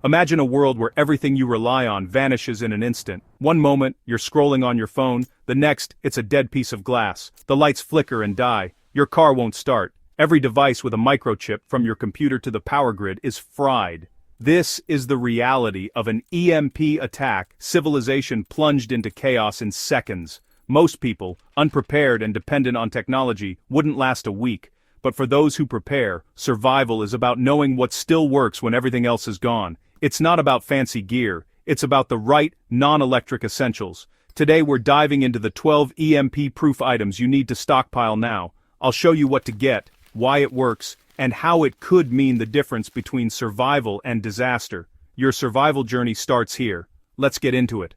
Imagine a world where everything you rely on vanishes in an instant. One moment, you're scrolling on your phone, the next, it's a dead piece of glass. The lights flicker and die. Your car won't start. Every device with a microchip, from your computer to the power grid, is fried. This is the reality of an EMP attack, civilization plunged into chaos in seconds. Most people, unprepared and dependent on technology, wouldn't last a week. But for those who prepare, survival is about knowing what still works when everything else is gone. It's not about fancy gear, it's about the right, non-electric essentials. Today we're diving into the 12 EMP-proof items you need to stockpile now. I'll show you what to get, why it works, and how it could mean the difference between survival and disaster. Your survival journey starts here. Let's get into it.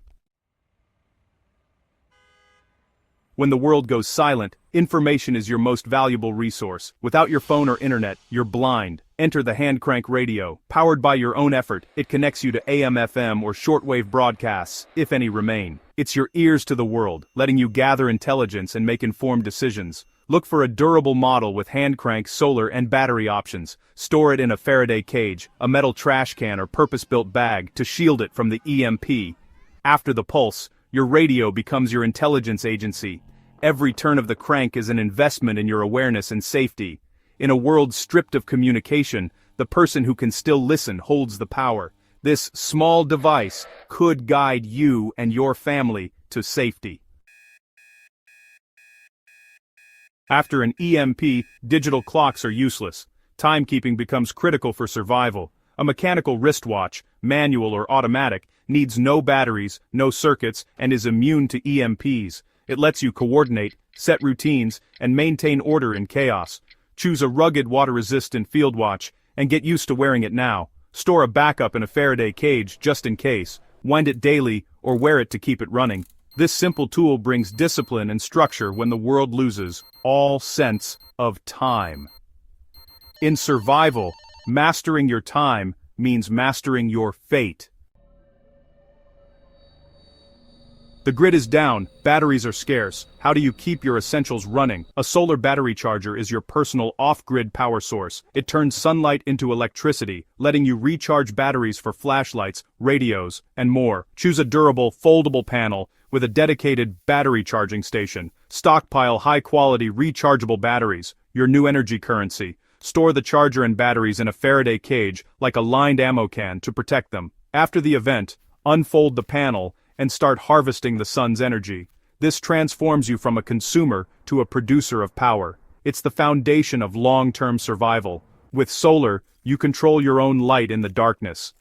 When the world goes silent, information is your most valuable resource. Without your phone or internet, you're blind. Enter the hand crank radio. Powered by your own effort, it connects you to AM/FM or shortwave broadcasts, if any remain. It's your ears to the world, letting you gather intelligence and make informed decisions. Look for a durable model with hand crank, solar, and battery options. Store it in a Faraday cage, a metal trash can, or purpose-built bag to shield it from the EMP. After the pulse, your radio becomes your intelligence agency. Every turn of the crank is an investment in your awareness and safety. In a world stripped of communication, the person who can still listen holds the power. This small device could guide you and your family to safety. After an EMP, digital clocks are useless. Timekeeping becomes critical for survival. A mechanical wristwatch, manual or automatic, needs no batteries, no circuits, and is immune to EMPs. It lets you coordinate, set routines, and maintain order in chaos. Choose a rugged, water-resistant field watch, and get used to wearing it now. Store a backup in a Faraday cage just in case. Wind it daily, or wear it to keep it running. This simple tool brings discipline and structure when the world loses all sense of time. In survival, mastering your time means mastering your fate. The grid is down, batteries are scarce. How do you keep your essentials running? A solar battery charger is your personal off-grid power source. It turns sunlight into electricity, letting you recharge batteries for flashlights, radios, and more. Choose a durable, foldable panel with a dedicated battery charging station. Stockpile high-quality rechargeable batteries, your new energy currency. Store the charger and batteries in a Faraday cage, like a lined ammo can, to protect them. After the event, unfold the panel and start harvesting the sun's energy. This transforms you from a consumer to a producer of power. It's the foundation of long-term survival. With solar, you control your own light in the darkness.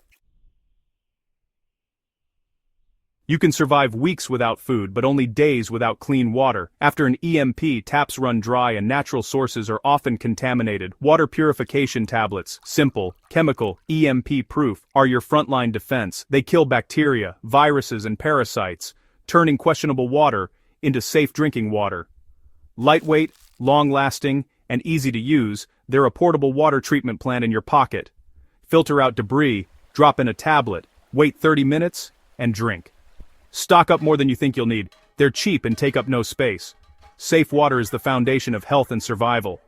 You can survive weeks without food, but only days without clean water. After an EMP, taps run dry and natural sources are often contaminated. Water purification tablets, simple, chemical, EMP-proof, are your frontline defense. They kill bacteria, viruses, and parasites, turning questionable water into safe drinking water. Lightweight, long-lasting, and easy to use, they're a portable water treatment plant in your pocket. Filter out debris, drop in a tablet, wait 30 minutes, and drink. Stock up more than you think you'll need. They're cheap and take up no space. Safe water is the foundation of health and survival.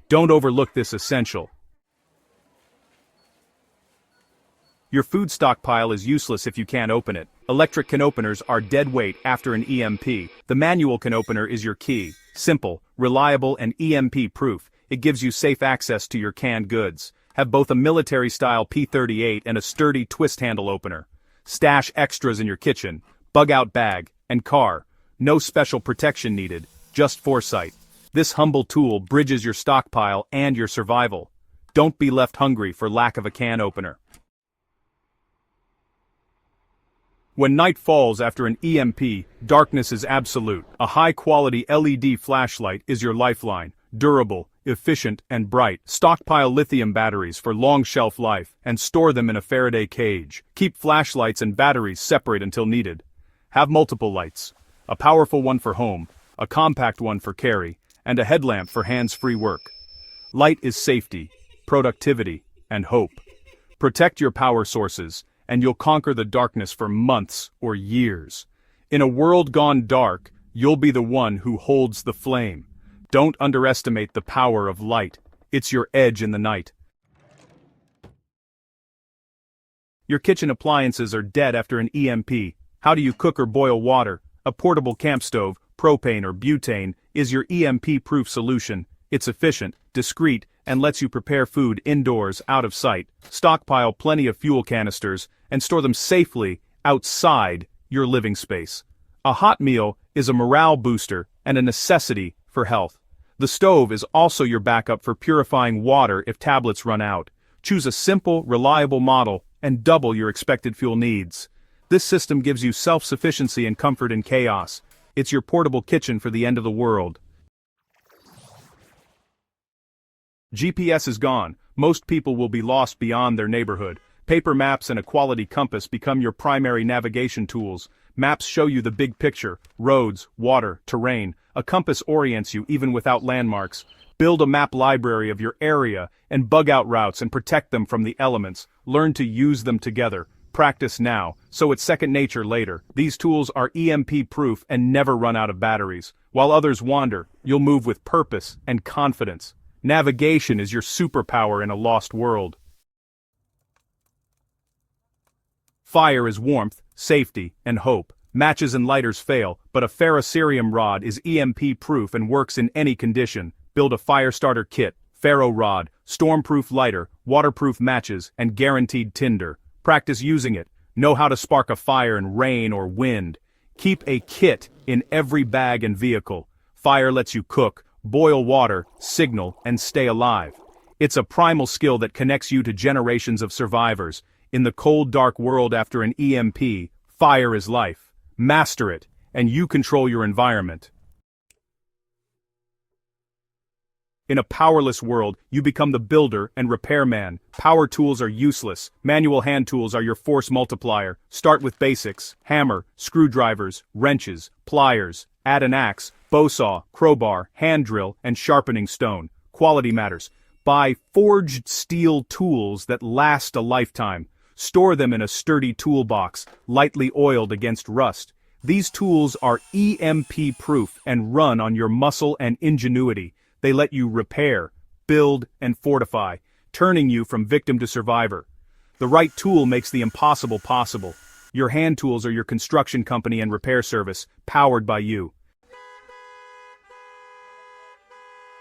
Don't overlook this essential. Your food stockpile is useless if you can't open it. Electric can openers are dead weight after an EMP. The manual can opener is your key. Simple, reliable, and EMP-proof. It gives you safe access to your canned goods. Have both a military-style P38 and a sturdy twist handle opener. Stash extras in your kitchen. Bug-out bag, and car. No special protection needed, just foresight. This humble tool bridges your stockpile and your survival. Don't be left hungry for lack of a can opener. When night falls after an EMP, darkness is absolute. A high-quality LED flashlight is your lifeline. Durable, efficient, and bright. Stockpile lithium batteries for long shelf life, and store them in a Faraday cage. Keep flashlights and batteries separate until needed. Have multiple lights, a powerful one for home, a compact one for carry, and a headlamp for hands-free work. Light is safety, productivity, and hope. Protect your power sources, and you'll conquer the darkness for months or years. In a world gone dark, you'll be the one who holds the flame. Don't underestimate the power of light. It's your edge in the night. Your kitchen appliances are dead after an EMP. How do you cook or boil water? A portable camp stove, propane or butane, is your EMP-proof solution. It's efficient, discreet, and lets you prepare food indoors, out of sight. Stockpile plenty of fuel canisters, and store them safely outside your living space. A hot meal is a morale booster and a necessity for health. The stove is also your backup for purifying water if tablets run out. Choose a simple, reliable model and double your expected fuel needs. This system gives you self-sufficiency and comfort in chaos. It's your portable kitchen for the end of the world. GPS is gone. Most people will be lost beyond their neighborhood. Paper maps and a quality compass become your primary navigation tools. Maps show you the big picture: roads, water, terrain. A compass orients you even without landmarks. Build a map library of your area and bug out routes and protect them from the elements. Learn to use them together. Practice now, so it's second nature later. These tools are EMP-proof and never run out of batteries. While others wander, you'll move with purpose and confidence. Navigation is your superpower in a lost world. Fire is warmth, safety, and hope. Matches and lighters fail, but a ferrocerium rod is EMP-proof and works in any condition. Build a fire starter kit: ferro rod, storm-proof lighter, waterproof matches, and guaranteed tinder. Practice using it. Know how to spark a fire in rain or wind. Keep a kit in every bag and vehicle. Fire lets you cook, boil water, signal, and stay alive. It's a primal skill that connects you to generations of survivors. In the cold, dark world after an EMP, fire is life. Master it, and you control your environment. In a powerless world, you become the builder and repairman. Power tools are useless. Manual hand tools are your force multiplier. Start with basics: hammer, screwdrivers, wrenches, pliers. Add an axe, bow saw, crowbar, hand drill, and sharpening stone. Quality matters. Buy forged steel tools that last a lifetime. Store them in a sturdy toolbox, lightly oiled against rust. These tools are EMP-proof and run on your muscle and ingenuity. They let you repair, build, and fortify, turning you from victim to survivor. The right tool makes the impossible possible. Your hand tools are your construction company and repair service, powered by you.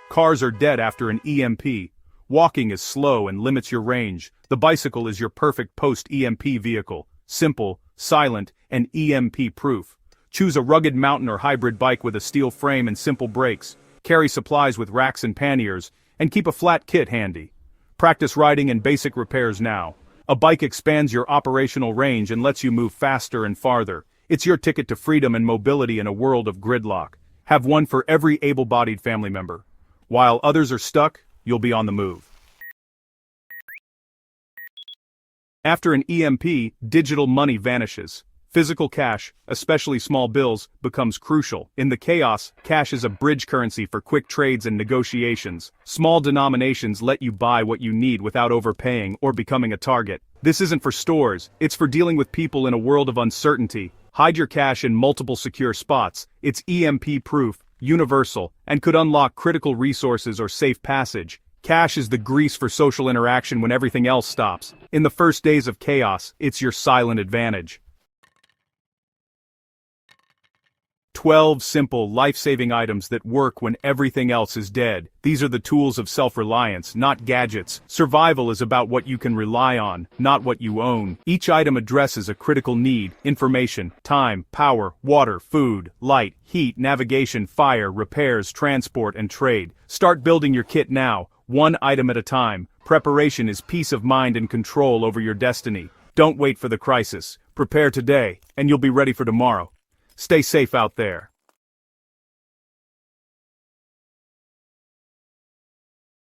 Cars are dead after an EMP. Walking is slow and limits your range. The bicycle is your perfect post-EMP vehicle. Simple, silent, and EMP-proof. Choose a rugged mountain or hybrid bike with a steel frame and simple brakes. Carry supplies with racks and panniers, and keep a flat kit handy. Practice riding and basic repairs now. A bike expands your operational range and lets you move faster and farther. It's your ticket to freedom and mobility in a world of gridlock. Have one for every able-bodied family member. While others are stuck, you'll be on the move. After an EMP, digital money vanishes. Physical cash, especially small bills, becomes crucial. In the chaos, cash is a bridge currency for quick trades and negotiations. Small denominations let you buy what you need without overpaying or becoming a target. This isn't for stores, it's for dealing with people in a world of uncertainty. Hide your cash in multiple secure spots. It's EMP-proof, universal, and could unlock critical resources or safe passage. Cash is the grease for social interaction when everything else stops. In the first days of chaos, it's your silent advantage. 12 simple, life-saving items that work when everything else is dead. These are the tools of self-reliance, not gadgets. Survival is about what you can rely on, not what you own. Each item addresses a critical need: information, time, power, water, food, light, heat, navigation, fire, repairs, transport, and trade. Start building your kit now, one item at a time. Preparation is peace of mind and control over your destiny. Don't wait for the crisis. Prepare today, and you'll be ready for tomorrow. Stay safe out there.